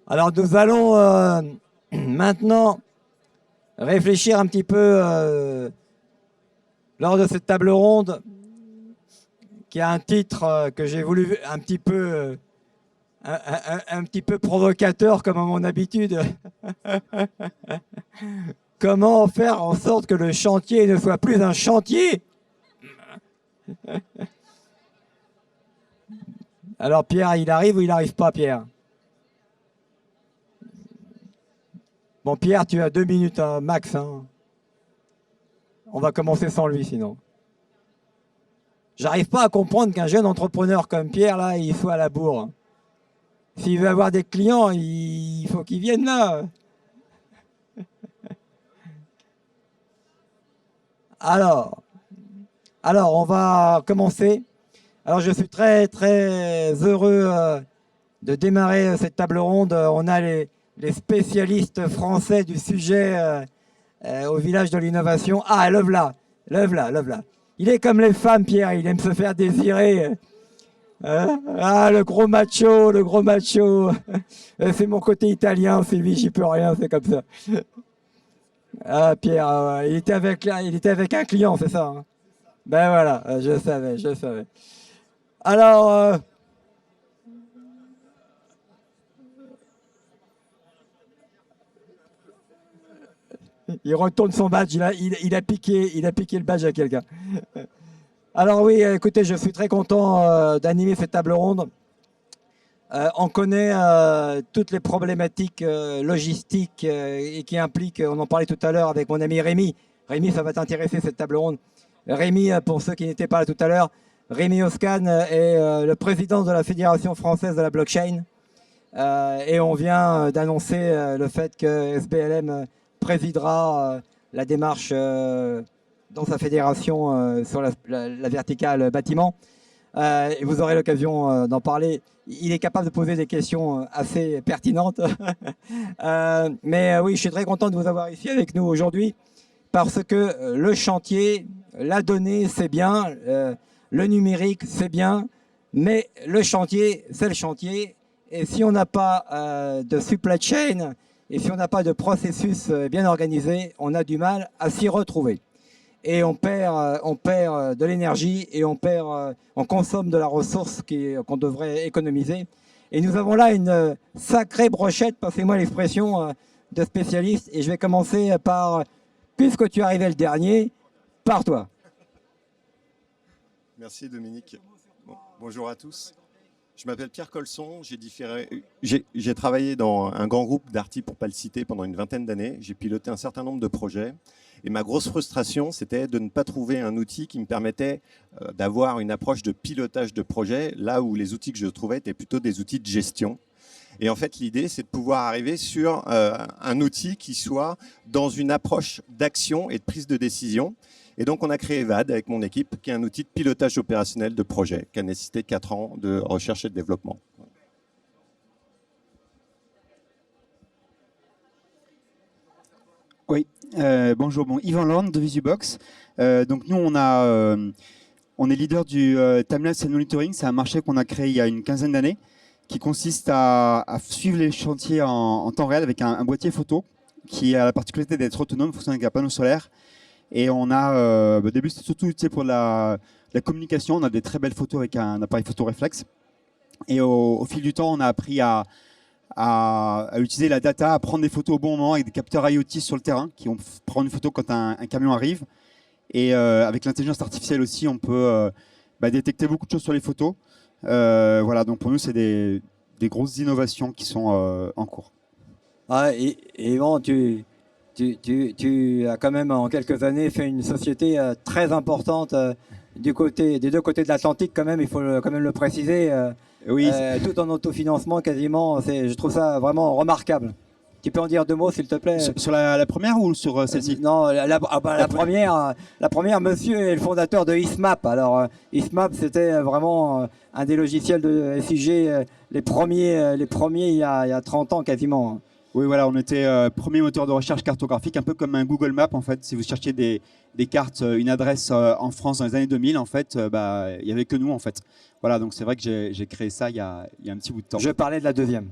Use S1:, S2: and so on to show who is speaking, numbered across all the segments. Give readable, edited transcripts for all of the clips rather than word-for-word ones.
S1: Alors nous allons maintenant réfléchir un petit peu lors de cette table ronde qui a un titre que j'ai voulu un petit peu provocateur comme à mon habitude. Comment faire en sorte que le chantier ne soit plus un chantier? Alors Pierre, il arrive ou il n'arrive pas, Pierre? Bon, Pierre, tu as 2 minutes max. Hein. On va commencer sans lui, sinon. J'arrive pas à comprendre qu'un jeune entrepreneur comme Pierre, là, il soit à la bourre. S'il veut avoir des clients, il faut qu'il vienne là. Alors, on va commencer. Alors, je suis très, très heureux de démarrer cette table ronde. On a les spécialistes français du sujet au village de l'innovation. Ah, le voilà. Il est comme les femmes, Pierre, il aime se faire désirer. Ah, le gros macho. C'est mon côté italien, Sylvie, j'y peux rien, c'est comme ça. Ah, Pierre, il était avec un client, c'est ça hein. Ben voilà, je savais. Alors, il retourne son badge, il a piqué le badge à quelqu'un. Alors oui, écoutez, je suis très content d'animer cette table ronde. On connaît toutes les problématiques logistiques et qui impliquent, on en parlait tout à l'heure avec mon ami Rémi. Rémi, ça va t'intéresser cette table ronde. Rémi, pour ceux qui n'étaient pas là tout à l'heure, Rémi Oscan est le président de la Fédération française de la blockchain. Et on vient d'annoncer le fait que SBLM présidera la démarche dans sa fédération sur la verticale bâtiment. Et vous aurez l'occasion d'en parler. Il est capable de poser des questions assez pertinentes. Mais oui, je suis très content de vous avoir ici avec nous aujourd'hui parce que le chantier, la donnée, c'est bien, le numérique, c'est bien, mais le chantier, c'est le chantier. Et si on n'a pas de supply chain et si on n'a pas de processus bien organisé, on a du mal à s'y retrouver. Et on perd de l'énergie et on consomme de la ressource qu'on devrait économiser. Et nous avons là une sacrée brochette, passez-moi l'expression, de spécialistes. Et je vais commencer par, puisque tu es arrivé le dernier, par toi.
S2: Merci Dominique. Bon, bonjour à tous. Je m'appelle Pierre Colson, j'ai travaillé dans un grand groupe d'Arty, pour ne pas le citer, pendant une vingtaine d'années. J'ai piloté un certain nombre de projets. Et ma grosse frustration, c'était de ne pas trouver un outil qui me permettait d'avoir une approche de pilotage de projet, là où les outils que je trouvais étaient plutôt des outils de gestion. Et en fait, l'idée, c'est de pouvoir arriver sur un outil qui soit dans une approche d'action et de prise de décision. Et donc, on a créé VAD avec mon équipe, qui est un outil de pilotage opérationnel de projet, qui a nécessité 4 ans de recherche et de développement.
S3: Oui, bonjour, Yvan Land de Visubox. Donc nous, on est leader du Timelapse and Monitoring. C'est un marché qu'on a créé il y a une quinzaine d'années, qui consiste à suivre les chantiers en temps réel avec un boîtier photo qui a la particularité d'être autonome, fonctionne avec un panneau solaire. Et on a, au début, c'était surtout pour la communication. On a des très belles photos avec un appareil photo réflexe. Et au fil du temps, on a appris à utiliser la data, à prendre des photos au bon moment avec des capteurs IoT sur le terrain qui vont prendre une photo quand un camion arrive. Et avec l'intelligence artificielle aussi, on peut détecter beaucoup de choses sur les photos. Voilà, donc pour nous, c'est des grosses innovations qui sont en cours.
S1: Ah, et bon, tu as quand même en quelques années fait une société très importante des deux côtés de l'Atlantique quand même, il faut quand même le préciser.
S3: Oui.
S1: Tout en autofinancement quasiment, je trouve ça vraiment remarquable. Tu peux en dire 2 mots s'il te plaît?
S3: Sur la première ou sur celle-ci?
S1: Non, la première, monsieur est le fondateur de ISMAP. Alors ISMAP, c'était vraiment un des logiciels de SIG, les premiers il y a 30 ans quasiment.
S3: Oui, voilà, on était premier moteur de recherche cartographique, un peu comme un Google Maps en fait. Si vous cherchiez des cartes, une adresse en France dans les années 2000, en fait, il n'y avait que nous en fait. Voilà, donc c'est vrai que j'ai créé ça il y a un petit bout de temps.
S1: Je parlais de la deuxième.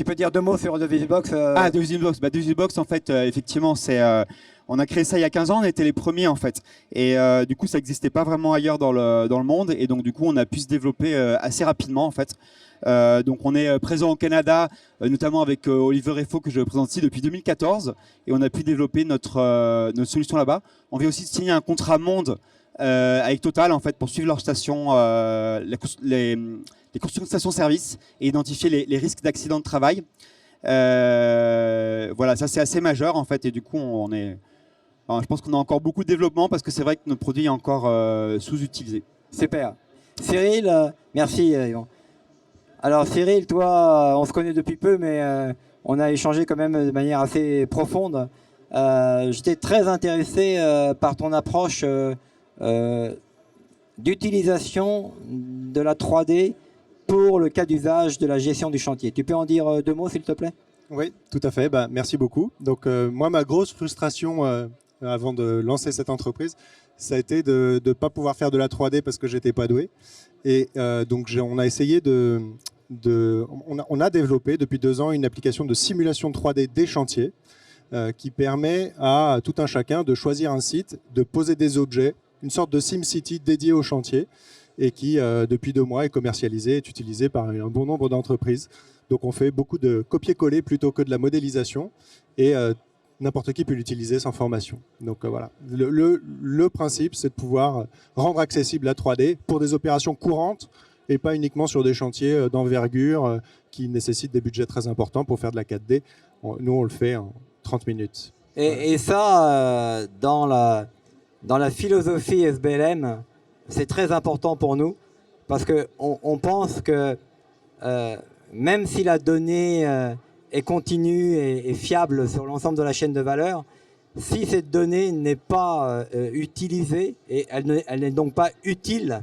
S1: peux dire 2 mots sur DeVisubox
S3: Ah, DeVisubox. DeVisubox, en fait, effectivement, on a créé ça il y a 15 ans, on était les premiers en fait. Et du coup, ça n'existait pas vraiment ailleurs dans le monde. Et donc, du coup, on a pu se développer assez rapidement en fait. Donc, on est présent au Canada, notamment avec Oliver Refo que je présente ici depuis 2014. Et on a pu développer notre solution là-bas. On vient aussi de signer un contrat monde avec Total en fait pour suivre leurs stations, les constructions de stations-service et identifier les risques d'accidents de travail. Voilà, ça c'est assez majeur en fait. Et du coup, je pense qu'on a encore beaucoup de développement parce que c'est vrai que notre produit est encore sous-utilisé.
S1: Super. Cyril, merci Yvan. Alors Cyril, toi, on se connaît depuis peu, mais on a échangé quand même de manière assez profonde. J'étais très intéressé par ton approche d'utilisation de la 3D pour le cas d'usage de la gestion du chantier. Tu peux en dire 2 mots, s'il te plaît?
S4: Oui, tout à fait. Merci beaucoup. Donc, moi, ma grosse frustration avant de lancer cette entreprise, ça a été de ne pas pouvoir faire de la 3D parce que j'étais pas doué. Et donc, on a essayé on a développé depuis 2 ans une application de simulation 3D des chantiers qui permet à tout un chacun de choisir un site, de poser des objets, une sorte de SimCity dédié au chantier et qui, depuis 2 mois, est commercialisé, est utilisé par un bon nombre d'entreprises. Donc, on fait beaucoup de copier-coller plutôt que de la modélisation et n'importe qui peut l'utiliser sans formation. Donc, voilà. Le principe, c'est de pouvoir rendre accessible la 3D pour des opérations courantes et pas uniquement sur des chantiers d'envergure qui nécessitent des budgets très importants pour faire de la 4D. Nous, on le fait en 30 minutes.
S1: Et ça, dans la philosophie SBLM, c'est très important pour nous parce qu'on pense que même si la donnée est continue et fiable sur l'ensemble de la chaîne de valeur, si cette donnée n'est pas utilisée, et elle n'est donc pas utile,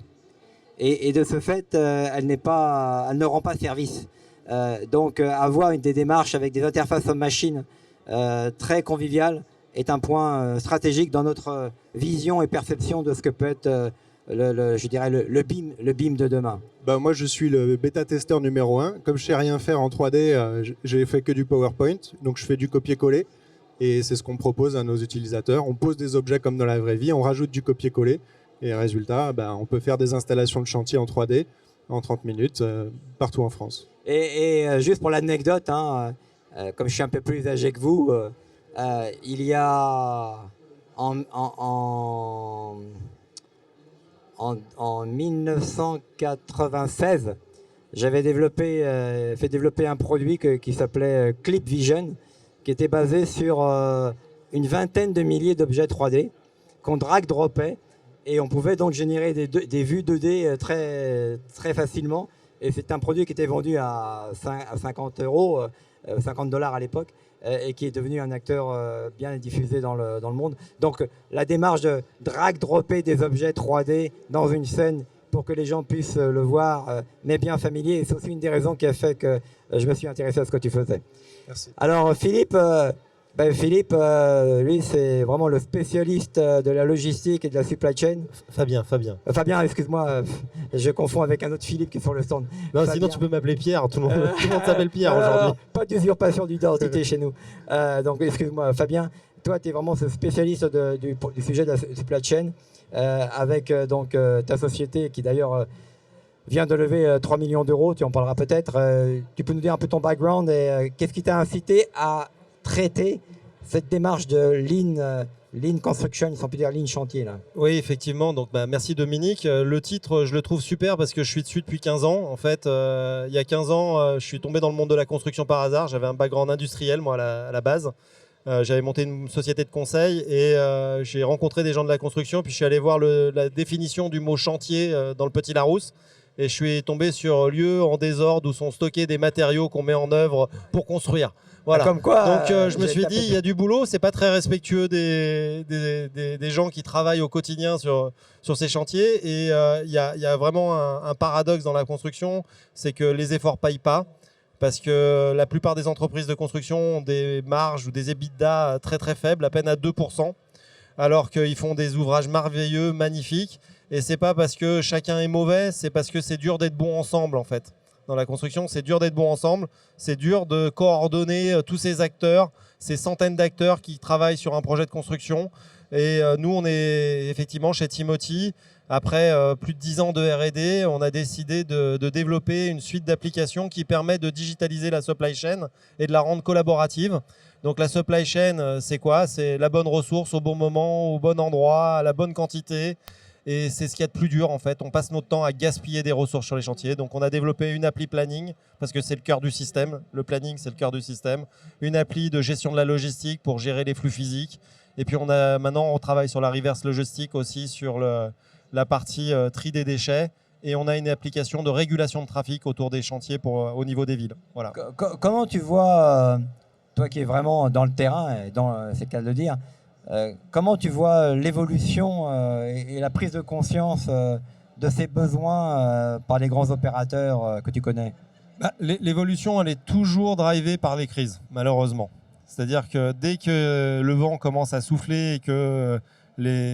S1: et de ce fait, elle ne rend pas service. Donc avoir des démarches avec des interfaces homme-machine très conviviales est un point stratégique dans notre vision et perception de ce que peut être je dirais le BIM de demain.
S4: Moi, je suis le bêta-testeur numéro 1. Comme je ne sais rien faire en 3D, j'ai fait que du PowerPoint. Donc, je fais du copier-coller. Et c'est ce qu'on propose à nos utilisateurs. On pose des objets comme dans la vraie vie. On rajoute du copier-coller. Et résultat, on peut faire des installations de chantier en 3D en 30 minutes partout en France.
S1: Et juste pour l'anecdote, hein, comme je suis un peu plus âgé que vous, il y a en 1996, j'avais fait développer un produit qui s'appelait Clip Vision, qui était basé sur une vingtaine de milliers d'objets 3D qu'on drag-dropait, et on pouvait donc générer des vues 2D très, très facilement. Et c'est un produit qui était vendu à 50 €, 50 $ à l'époque, et qui est devenu un acteur bien diffusé dans le monde. Donc la démarche de drag-dropper des objets 3D dans une scène pour que les gens puissent le voir m'est bien familier. Et c'est aussi une des raisons qui a fait que je me suis intéressé à ce que tu faisais.
S4: Merci.
S1: Alors Philippe, lui, c'est vraiment le spécialiste de la logistique et de la supply chain.
S5: Fabien,
S1: excuse-moi, je confonds avec un autre Philippe qui est sur le stand.
S5: Non, sinon tu peux m'appeler Pierre, tout le monde s'appelle Pierre aujourd'hui.
S1: Pas d'usurpation d'identité chez nous. Donc excuse-moi Fabien, toi tu es vraiment ce spécialiste du sujet de la supply chain avec ta société qui d'ailleurs vient de lever 3 millions d'euros, tu en parleras peut-être. Tu peux nous dire un peu ton background et qu'est-ce qui t'a incité à traiter cette démarche de lean construction, si on peut dire lean chantier là.
S5: Oui, effectivement. Donc, merci Dominique. Le titre, je le trouve super parce que je suis dessus depuis 15 ans. En fait, il y a 15 ans, je suis tombé dans le monde de la construction par hasard. J'avais un background industriel, moi, à la base. J'avais monté une société de conseil et j'ai rencontré des gens de la construction. Puis, je suis allé voir la définition du mot chantier dans le Petit Larousse. Et je suis tombé sur lieu en désordre où sont stockés des matériaux qu'on met en œuvre pour construire. Voilà.
S1: Comme quoi,
S5: donc je me suis dit, il y a du boulot, c'est pas très respectueux des gens qui travaillent au quotidien sur ces chantiers. Et il y a vraiment un paradoxe dans la construction, c'est que les efforts ne payent pas. Parce que la plupart des entreprises de construction ont des marges ou des EBITDA très très faibles, à peine à 2%, alors qu'ils font des ouvrages merveilleux, magnifiques. Et c'est pas parce que chacun est mauvais, c'est parce que c'est dur d'être bon ensemble en fait. dans la construction. C'est dur d'être bon ensemble. C'est dur de coordonner tous ces acteurs, ces centaines d'acteurs qui travaillent sur un projet de construction. Et nous, on est effectivement chez Timothy. Après plus de 10 ans de R&D, on a décidé de développer une suite d'applications qui permet de digitaliser la supply chain et de la rendre collaborative. Donc la supply chain, c'est quoi? C'est la bonne ressource au bon moment, au bon endroit, à la bonne quantité. Et c'est ce qu'il y a de plus dur en fait. On passe notre temps à gaspiller des ressources sur les chantiers. Donc on a développé une appli planning parce que c'est le cœur du système. Le planning, c'est le cœur du système. Une appli de gestion de la logistique pour gérer les flux physiques. Et puis maintenant, on travaille sur la reverse logistique aussi, sur la partie tri des déchets. Et on a une application de régulation de trafic autour des chantiers au niveau des villes. Voilà.
S1: Comment tu vois, toi qui es vraiment dans le terrain, et c'est le cas de le dire, comment tu vois l'évolution et la prise de conscience de ces besoins par les grands opérateurs que tu connais?
S5: L'évolution, elle est toujours drivée par les crises, malheureusement. C'est-à-dire que dès que le vent commence à souffler et que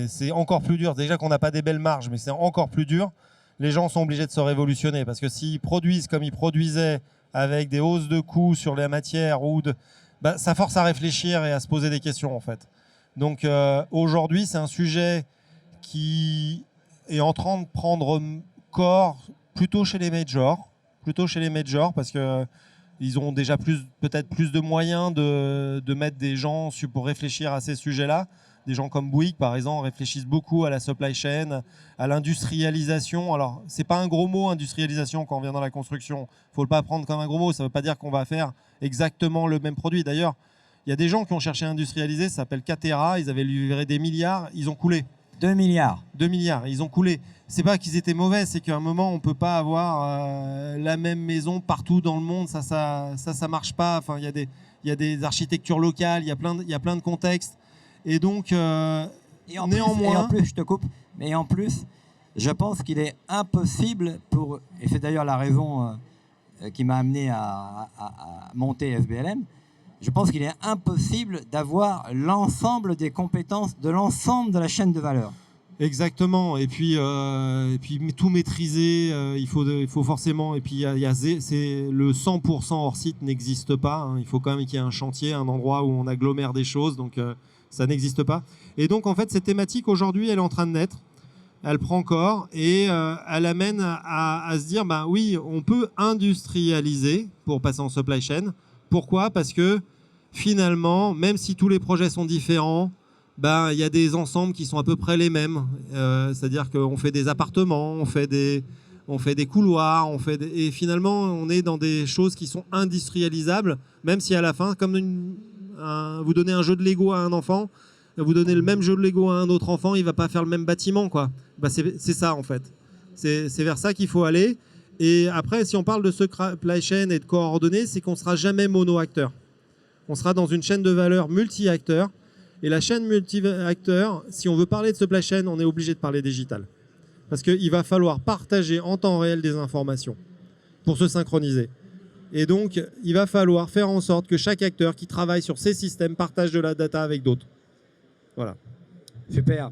S5: c'est encore plus dur, déjà qu'on n'a pas des belles marges, mais c'est encore plus dur, les gens sont obligés de se révolutionner. Parce que s'ils produisent comme ils produisaient avec des hausses de coûts sur la matière, ça force à réfléchir et à se poser des questions en fait. Donc aujourd'hui, c'est un sujet qui est en train de prendre corps plutôt chez les majors, parce que ils ont déjà peut-être plus de moyens de mettre des gens pour réfléchir à ces sujets-là. Des gens comme Bouygues, par exemple, réfléchissent beaucoup à la supply chain, à l'industrialisation. Alors, c'est pas un gros mot, industrialisation, quand on vient dans la construction. Il faut pas prendre comme un gros mot. Ça ne veut pas dire qu'on va faire exactement le même produit. D'ailleurs, il y a des gens qui ont cherché à industrialiser, ça s'appelle Catera. Ils avaient livré des milliards, ils ont coulé.
S1: 2 milliards.
S5: 2 milliards, ils ont coulé. C'est pas qu'ils étaient mauvais, c'est qu'à un moment, on peut pas avoir la même maison partout dans le monde. Ça marche pas. Enfin, il y a des architectures locales, il y a plein de contextes. Et donc, néanmoins...
S1: Et en plus, je te coupe, mais en plus, je pense qu'il est impossible et c'est d'ailleurs la raison qui m'a amené à monter SBLM, je pense qu'il est impossible d'avoir l'ensemble des compétences de l'ensemble de la chaîne de valeur.
S5: Exactement, et puis tout maîtriser, il faut forcément, et puis le 100% hors site n'existe pas, hein. Il faut quand même qu'il y ait un chantier, un endroit où on agglomère des choses, donc ça n'existe pas. Et donc en fait cette thématique aujourd'hui elle est en train de naître, elle prend corps et elle amène à se dire oui, on peut industrialiser pour passer en supply chain. Pourquoi? Parce que finalement, même si tous les projets sont différents, il y a des ensembles qui sont à peu près les mêmes. C'est-à-dire qu'on fait des appartements, on fait des couloirs, et finalement, on est dans des choses qui sont industrialisables, même si à la fin, comme vous donnez un jeu de Lego à un enfant, vous donnez le même jeu de Lego à un autre enfant, il ne va pas faire le même bâtiment, quoi. C'est ça, en fait. C'est vers ça qu'il faut aller. Et après, si on parle de supply chain et de coordonnées, c'est qu'on ne sera jamais mono-acteur. On sera dans une chaîne de valeur multi-acteurs. Et la chaîne multi-acteurs, si on veut parler de supply chain, on est obligé de parler digital. Parce qu'il va falloir partager en temps réel des informations pour se synchroniser. Et donc, il va falloir faire en sorte que chaque acteur qui travaille sur ces systèmes partage de la data avec d'autres. Voilà.
S1: Super.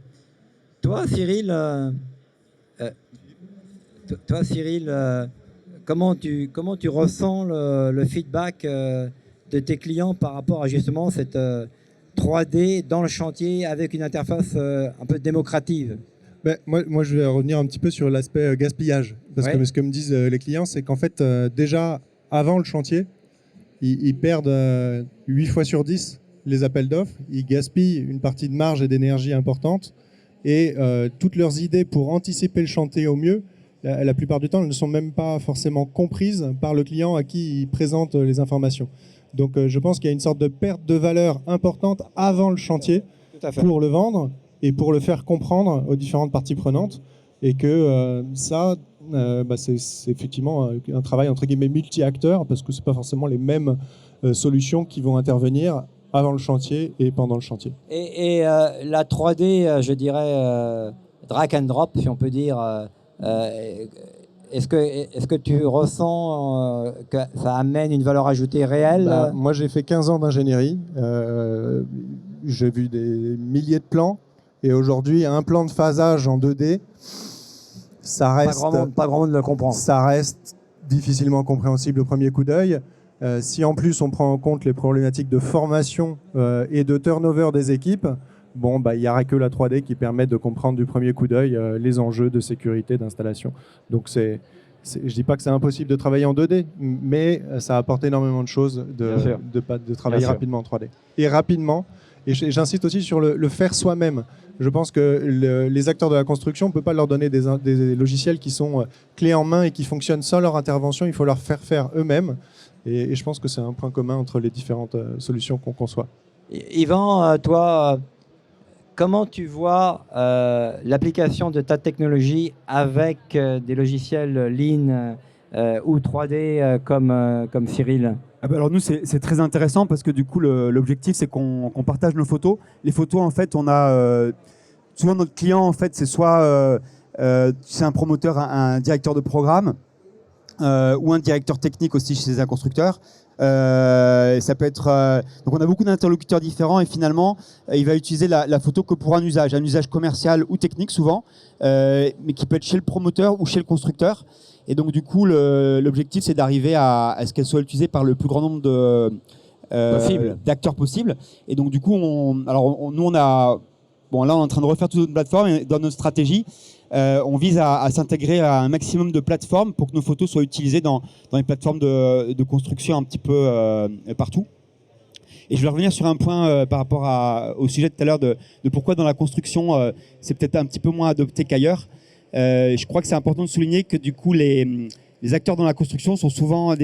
S1: Toi, Cyril, comment tu ressens le feedback de tes clients par rapport à justement cette 3D dans le chantier avec une interface un peu démocrative?
S4: Moi, je vais revenir un petit peu sur l'aspect gaspillage. Parce que ce que me disent les clients, c'est qu'en fait, déjà, avant le chantier, ils perdent 8 fois sur 10 les appels d'offres. Ils gaspillent une partie de marge et d'énergie importante. Et toutes leurs idées pour anticiper le chantier au mieux, la plupart du temps, elles ne sont même pas forcément comprises par le client à qui ils présentent les informations. Donc je pense qu'il y a une sorte de perte de valeur importante avant le chantier pour le vendre et pour le faire comprendre aux différentes parties prenantes. Et que c'est effectivement un travail entre guillemets multi-acteurs parce que ce n'est pas forcément les mêmes solutions qui vont intervenir avant le chantier et pendant le chantier.
S1: Et la 3D, je dirais drag and drop, si on peut dire, est-ce que tu ressens que ça amène une valeur ajoutée réelle?
S4: Moi, j'ai fait 15 ans d'ingénierie. J'ai vu des milliers de plans. Et aujourd'hui, un plan de phasage en 2D, ça reste...
S1: Pas grand monde le comprend.
S4: Ça reste difficilement compréhensible au premier coup d'œil. Si en plus on prend en compte les problématiques de formation et de turnover des équipes, bon, il n'y aura que la 3D qui permet de comprendre du premier coup d'œil les enjeux de sécurité d'installation. Donc je ne dis pas que c'est impossible de travailler en 2D, mais ça apporte énormément de choses de travailler rapidement en 3D. Et rapidement, et j'insiste aussi sur le faire soi-même. Je pense que les acteurs de la construction, on ne peut pas leur donner des logiciels qui sont clés en main et qui fonctionnent sans leur intervention. Il faut leur faire eux-mêmes. Et je pense que c'est un point commun entre les différentes solutions qu'on conçoit.
S1: Yvan, toi, comment tu vois l'application de ta technologie avec des logiciels Lean ou 3D comme Cyril?
S6: Alors nous, c'est très intéressant parce que du coup, l'objectif, c'est qu'on partage nos photos. Les photos, en fait, on a souvent notre client, en fait, c'est soit c'est un promoteur, un directeur de programme ou un directeur technique aussi chez un constructeur. Ça peut être donc on a beaucoup d'interlocuteurs différents et finalement il va utiliser la photo que pour un usage commercial ou technique souvent, mais qui peut être chez le promoteur ou chez le constructeur. Et donc du coup l'objectif c'est d'arriver à ce qu'elle soit utilisée par le plus grand nombre d'acteurs possibles. Et donc du coup nous on a là on est en train de refaire toute notre plateforme et dans notre stratégie on vise à s'intégrer à un maximum de plateformes pour que nos photos soient utilisées dans les plateformes de construction un petit peu partout. Et je vais revenir sur un point par rapport au sujet de tout à l'heure de pourquoi dans la construction c'est peut-être un petit peu moins adopté qu'ailleurs. Je crois que c'est important de souligner que du coup les acteurs dans la construction sont souvent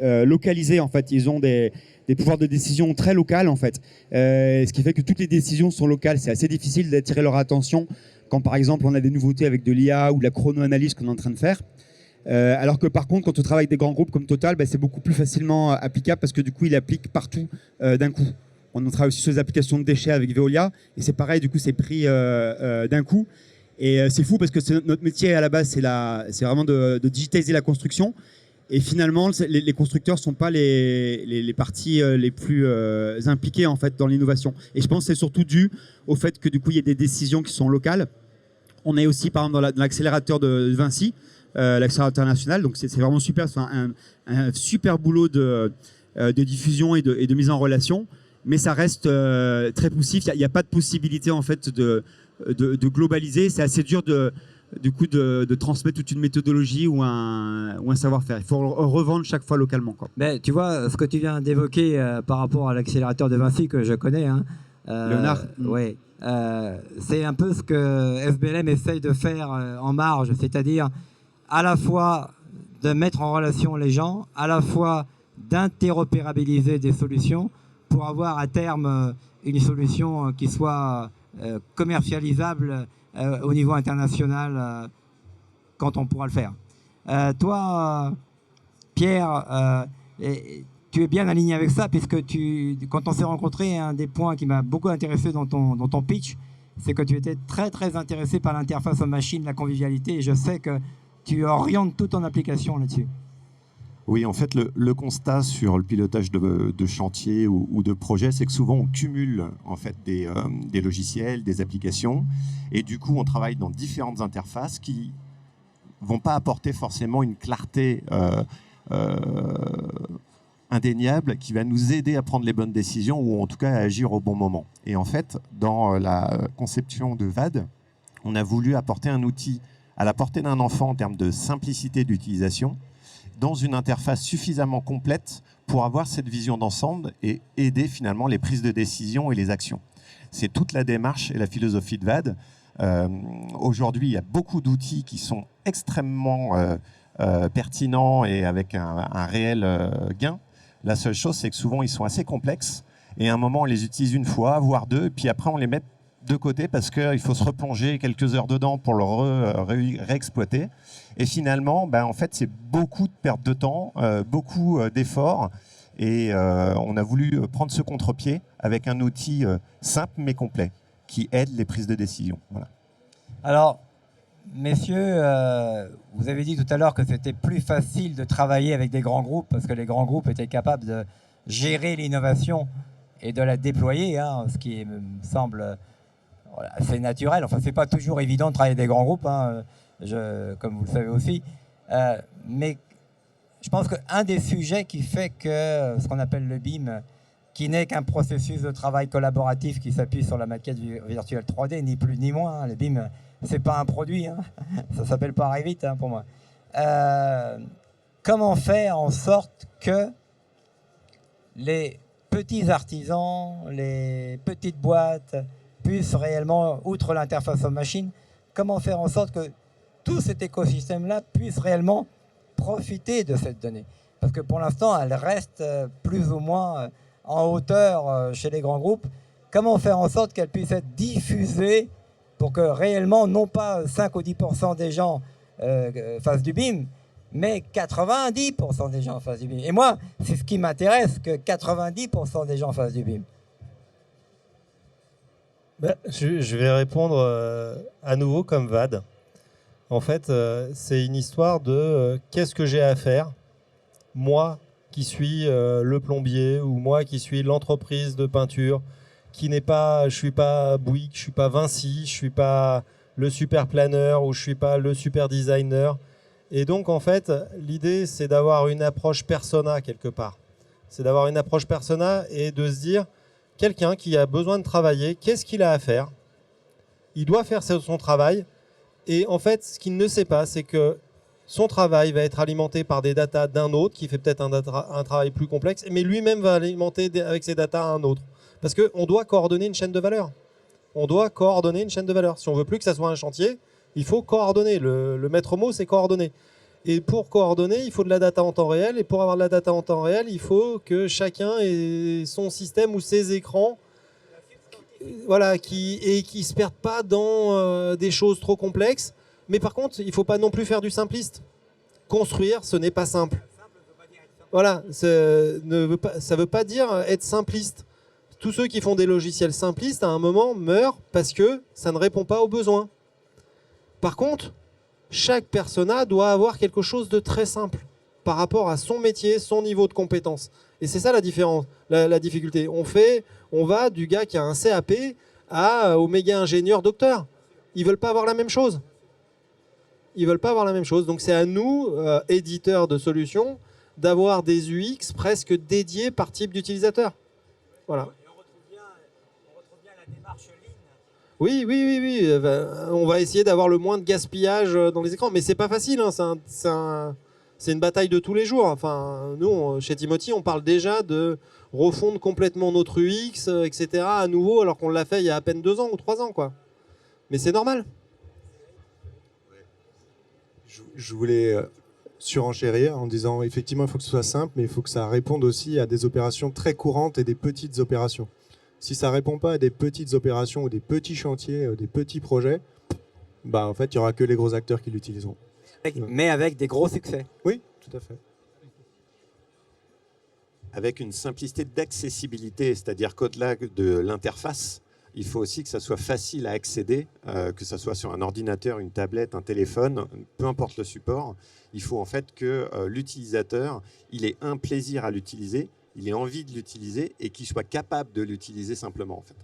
S6: localisés en fait. Ils ont des pouvoirs de décision très locaux en fait. Ce qui fait que toutes les décisions sont locales. C'est assez difficile d'attirer leur attention quand par exemple on a des nouveautés avec de l'IA ou de la chrono-analyse qu'on est en train de faire. Alors que par contre quand on travaille avec des grands groupes comme Total, c'est beaucoup plus facilement applicable parce que du coup il applique partout d'un coup. On travaille aussi sur les applications de déchets avec Veolia et c'est pareil, du coup c'est pris d'un coup. Et c'est fou parce que notre métier à la base c'est vraiment de digitaliser la construction. Et finalement, les constructeurs ne sont pas les parties les plus impliquées en fait, dans l'innovation. Et je pense que c'est surtout dû au fait que du coup, il y a des décisions qui sont locales. On est aussi, par exemple, dans l'accélérateur de Vinci, l'accélérateur national. Donc, c'est vraiment super. C'est un super boulot de diffusion et de mise en relation. Mais ça reste très poussif. Il n'y a pas de possibilité en fait, de globaliser. C'est assez dur de transmettre toute une méthodologie ou un savoir-faire. Il faut revendre chaque fois localement, quoi.
S1: Mais tu vois, ce que tu viens d'évoquer par rapport à l'accélérateur de Vinci, que je connais,
S6: Léonard.
S1: Oui, c'est un peu ce que FBLM essaye de faire en marge, c'est-à-dire à la fois de mettre en relation les gens, à la fois d'interopérabiliser des solutions pour avoir à terme une solution qui soit commercialisable au niveau international quand on pourra le faire. Toi, Pierre, tu es bien aligné avec ça puisque quand on s'est rencontrés, un des points qui m'a beaucoup intéressé dans ton pitch, c'est que tu étais très très intéressé par l'interface homme-machine, la convivialité, et je sais que tu orientes toute ton application là-dessus.
S2: Oui, en fait, le constat sur le pilotage de chantier ou de projet, c'est que souvent on cumule en fait des logiciels, des applications, et du coup on travaille dans différentes interfaces qui vont pas apporter forcément une clarté indéniable qui va nous aider à prendre les bonnes décisions ou en tout cas à agir au bon moment. Et en fait, dans la conception de VAD, on a voulu apporter un outil à la portée d'un enfant en termes de simplicité d'utilisation, dans une interface suffisamment complète pour avoir cette vision d'ensemble et aider finalement les prises de décision et les actions. C'est toute la démarche et la philosophie de VAD. Aujourd'hui, il y a beaucoup d'outils qui sont extrêmement pertinents et avec un réel gain. La seule chose, c'est que souvent, ils sont assez complexes et à un moment, on les utilise une fois, voire deux, et puis après, on les met de côté parce qu'il faut se replonger quelques heures dedans pour le réexploiter. Et finalement, en fait, c'est beaucoup de perte de temps, beaucoup d'efforts. Et on a voulu prendre ce contre-pied avec un outil simple mais complet qui aide les prises de décision. Voilà.
S1: Alors, messieurs, vous avez dit tout à l'heure que c'était plus facile de travailler avec des grands groupes parce que les grands groupes étaient capables de gérer l'innovation et de la déployer, ce qui me semble assez naturel. Enfin, c'est pas toujours évident de travailler avec des grands groupes, comme vous le savez aussi. Mais je pense qu'un des sujets qui fait que ce qu'on appelle le BIM, qui n'est qu'un processus de travail collaboratif qui s'appuie sur la maquette virtuelle 3D, ni plus ni moins. Hein. Le BIM, c'est pas un produit, hein. Ça s'appelle pas Revit hein, pour moi. Comment faire en sorte que les petits artisans, les petites boîtes puissent réellement, outre l'interface homme-machine, comment faire en sorte que tout cet écosystème-là puisse réellement profiter de cette donnée. Parce que pour l'instant, elle reste plus ou moins en hauteur chez les grands groupes. Comment faire en sorte qu'elle puisse être diffusée pour que réellement, non pas 5 ou 10% des gens fassent du BIM, mais 90% des gens fassent du BIM. Et moi, c'est ce qui m'intéresse, que 90% des gens fassent du BIM.
S5: Je vais répondre à nouveau comme VAD. En fait, c'est une histoire de qu'est-ce que j'ai à faire, moi qui suis le plombier ou moi qui suis l'entreprise de peinture, qui n'est pas, je suis pas Bouygues, je suis pas Vinci, je suis pas le super planeur ou je suis pas le super designer. Et donc en fait, l'idée c'est d'avoir une approche persona quelque part. C'est d'avoir une approche persona et de se dire quelqu'un qui a besoin de travailler, qu'est-ce qu'il a à faire? Il doit faire son travail. Et en fait, ce qu'il ne sait pas, c'est que son travail va être alimenté par des datas d'un autre qui fait peut-être un travail plus complexe, mais lui-même va alimenter avec ses datas un autre. Parce qu'on doit coordonner une chaîne de valeur. On doit coordonner une chaîne de valeur. Si on veut plus que ça soit un chantier, il faut coordonner. Le maître mot, c'est coordonner. Et pour coordonner, il faut de la data en temps réel. Et pour avoir de la data en temps réel, il faut que chacun ait son système ou ses écrans, voilà, qui ne se perdent pas dans des choses trop complexes. Mais par contre, il ne faut pas non plus faire du simpliste. Construire, ce n'est pas simple. Voilà, ça ne veut pas dire être simpliste. Tous ceux qui font des logiciels simplistes, à un moment, meurent parce que ça ne répond pas aux besoins. Par contre, chaque persona doit avoir quelque chose de très simple par rapport à son métier, son niveau de compétence. Et c'est ça la différence, la difficulté. On va du gars qui a un CAP au méga ingénieur docteur. Ils ne veulent pas avoir la même chose. Ils ne veulent pas avoir la même chose. Donc c'est à nous, éditeurs de solutions, d'avoir des UX presque dédiés par type d'utilisateur. Voilà. Oui. On va essayer d'avoir le moins de gaspillage dans les écrans. Mais c'est pas facile. Hein. C'est une bataille de tous les jours. Enfin, nous, chez Timothy, on parle déjà de refondre complètement notre UX, etc. à nouveau, alors qu'on l'a fait il y a à peine 2 ans ou 3 ans, quoi. Mais c'est normal.
S4: Je voulais surenchérir en disant effectivement il faut que ce soit simple, mais il faut que ça réponde aussi à des opérations très courantes et des petites opérations. Si ça ne répond pas à des petites opérations ou des petits chantiers, des petits projets, bah en fait il n'y aura que les gros acteurs qui l'utiliseront.
S1: Mais avec des gros succès.
S4: Oui, tout à fait.
S2: Avec une simplicité d'accessibilité, c'est-à-dire qu'au-delà de l'interface, il faut aussi que ça soit facile à accéder, que ce soit sur un ordinateur, une tablette, un téléphone, peu importe le support. Il faut en fait que l'utilisateur, il ait un plaisir à l'utiliser, il ait envie de l'utiliser et qu'il soit capable de l'utiliser simplement en fait.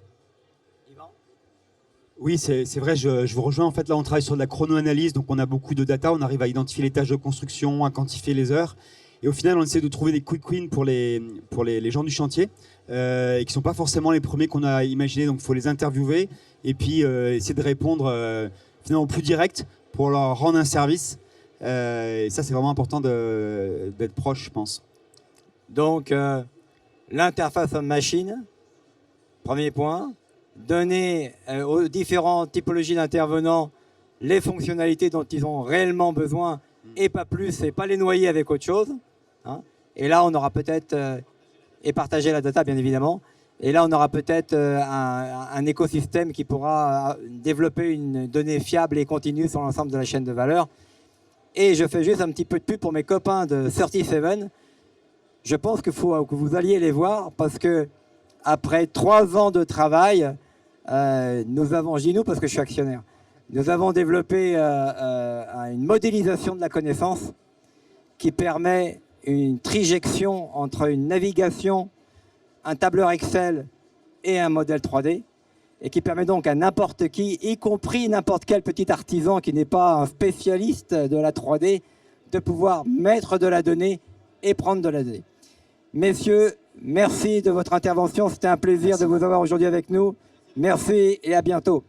S6: Oui, c'est vrai, je vous rejoins. En fait, là, on travaille sur de la chrono-analyse, donc on a beaucoup de data, on arrive à identifier les tâches de construction, à quantifier les heures. Et au final, on essaie de trouver des quick wins pour les gens du chantier, et qui ne sont pas forcément les premiers qu'on a imaginés. Donc, il faut les interviewer et puis essayer de répondre finalement plus direct pour leur rendre un service. Et ça, c'est vraiment important d'être proche, je pense.
S1: Donc, l'interface homme-machine, premier point. Donner aux différentes typologies d'intervenants les fonctionnalités dont ils ont réellement besoin et pas plus, et pas les noyer avec autre chose. Hein. Et là, on aura peut-être, et partager la data bien évidemment, et là on aura peut-être un écosystème qui pourra développer une donnée fiable et continue sur l'ensemble de la chaîne de valeur. Et je fais juste un petit peu de pub pour mes copains de 37. Je pense qu'il faut que vous alliez les voir parce que après 3 ans de travail, nous avons, je dis nous parce que je suis actionnaire, nous avons développé une modélisation de la connaissance qui permet une trijection entre une navigation, un tableur Excel et un modèle 3D et qui permet donc à n'importe qui, y compris n'importe quel petit artisan qui n'est pas un spécialiste de la 3D, de pouvoir mettre de la donnée et prendre de la donnée. Messieurs, merci de votre intervention. C'était un plaisir de vous avoir aujourd'hui avec nous. Merci et à bientôt.